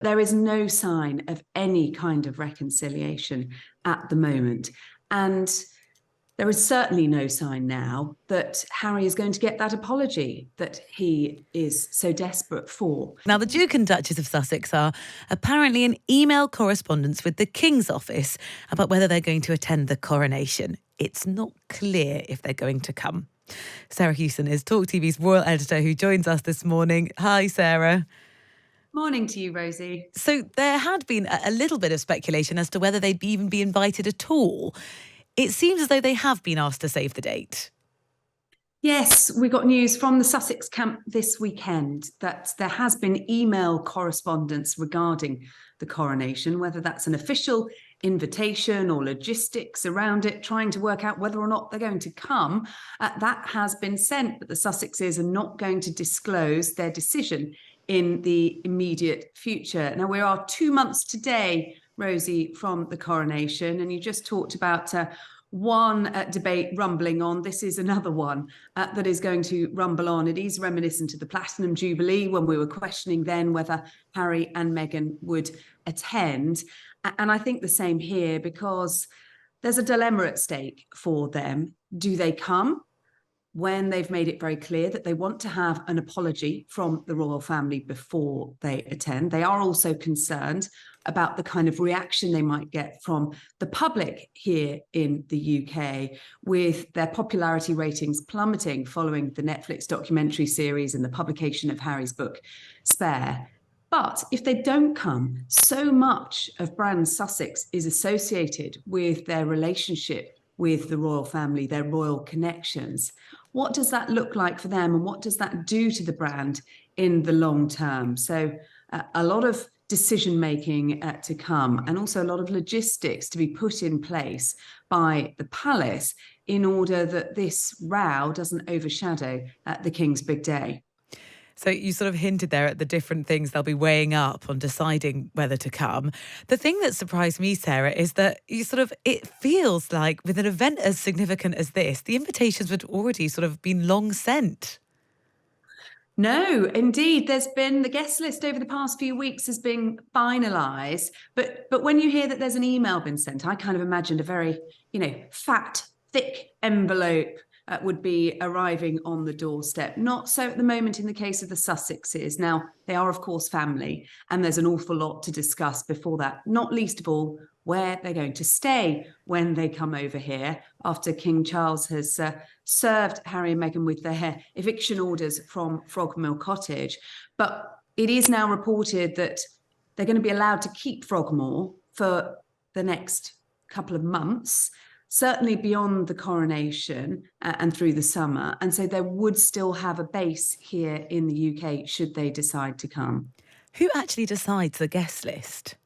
There is no sign of any kind of reconciliation at the moment. And there is certainly no sign now that Harry is going to get that apology that he is so desperate for. Now, the Duke and Duchess of Sussex are apparently in email correspondence with the King's office about whether they're going to attend the coronation. It's not clear if they're going to come. Sarah Hewson is TalkTV's royal editor who joins us this morning. Hi, Sarah. Morning to you, Rosie. So there had been a little bit of speculation as to whether they'd even be invited at all. It seems as though they have been asked to save the date. Yes, we got news from the Sussex camp this weekend that there has been email correspondence regarding the coronation, whether that's an official invitation or logistics around it, trying to work out whether or not they're going to come. That has been sent, but the Sussexes are not going to disclose their decision in the immediate future. Now, we are 2 months today, Rosie, from the coronation, and you just talked about one debate rumbling on. This is another one that is going to rumble on. It is reminiscent of the Platinum Jubilee when we were questioning then whether Harry and Meghan would attend. And I think the same here, because there's a dilemma at stake for them. Do they come when they've made it very clear that they want to have an apology from the royal family before they attend? They are also concerned about the kind of reaction they might get from the public here in the UK, with their popularity ratings plummeting following the Netflix documentary series and the publication of Harry's book, Spare. But if they don't come, so much of Brand Sussex is associated with their relationship with the royal family, their royal connections. What does that look like for them, and what does that do to the brand in the long term? So a lot of decision-making to come, and also a lot of logistics to be put in place by the palace in order that this row doesn't overshadow the King's big day. So you sort of hinted there at the different things they'll be weighing up on deciding whether to come. The thing that surprised me, Sarah, is that it feels like with an event as significant as this, the invitations would already sort of been long sent. No, indeed. There's been the guest list over the past few weeks has been finalised. But when you hear that there's an email been sent, I kind of imagined a very, fat, thick envelope would be arriving on the doorstep. Not so at the moment in the case of the Sussexes. Now, they are, of course, family, and there's an awful lot to discuss before that, not least of all, where they're going to stay when they come over here after King Charles has served Harry and Meghan with their eviction orders from Frogmore Cottage. But it is now reported that they're going to be allowed to keep Frogmore for the next couple of months, certainly beyond the coronation and through the summer. And so they would still have a base here in the UK should they decide to come. Who actually decides the guest list?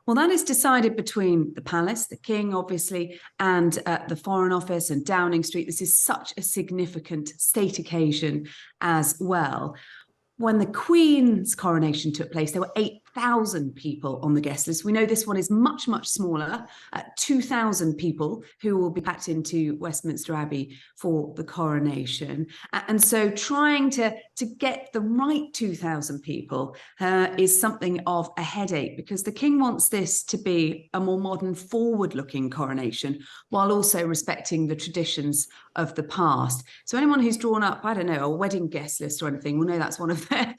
Well, that is decided between the palace, the king, obviously, and the Foreign Office and Downing Street. This is such a significant state occasion as well. When the Queen's coronation took place, there were 8,000 people on the guest list. We know this one is much, much smaller, 2,000 people who will be packed into Westminster Abbey for the coronation. And so trying to get the right 2,000 people is something of a headache, because the King wants this to be a more modern, forward-looking coronation, while also respecting the traditions of the past. So anyone who's drawn up, I don't know, a wedding guest list or anything will know that's one of their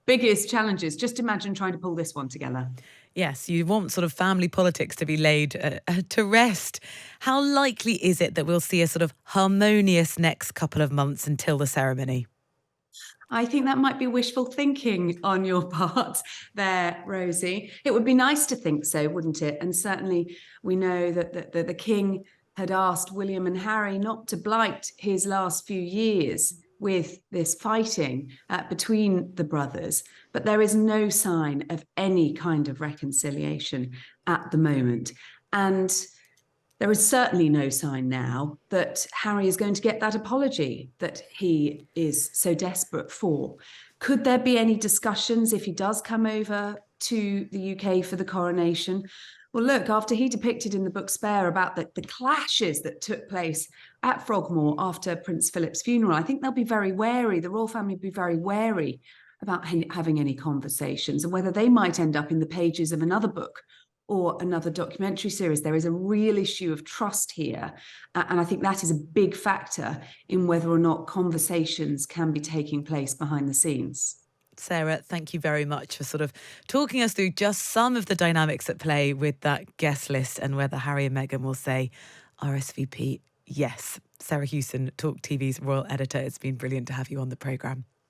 biggest challenges. Just imagine trying to pull this one together. Yes, you want sort of family politics to be laid to rest. How likely is it that we'll see a sort of harmonious next couple of months until the ceremony? I think that might be wishful thinking on your part there, Rosie. It would be nice to think so, wouldn't it? And certainly we know that the King had asked William and Harry not to blight his last few years with this fighting between the brothers. But there is no sign of any kind of reconciliation at the moment. And there is certainly no sign now that Harry is going to get that apology that he is so desperate for. Could there be any discussions if he does come over to the UK for the coronation? Well, look, after he depicted in the book Spare about the clashes that took place at Frogmore after Prince Philip's funeral, I think they'll be very wary, the royal family will be very wary about having any conversations, and whether they might end up in the pages of another book or another documentary series. There is a real issue of trust here. And I think that is a big factor in whether or not conversations can be taking place behind the scenes. Sarah, thank you very much for sort of talking us through just some of the dynamics at play with that guest list and whether Harry and Meghan will say RSVP yes. Sarah Hewson, TalkTV's royal editor. It's been brilliant to have you on the programme.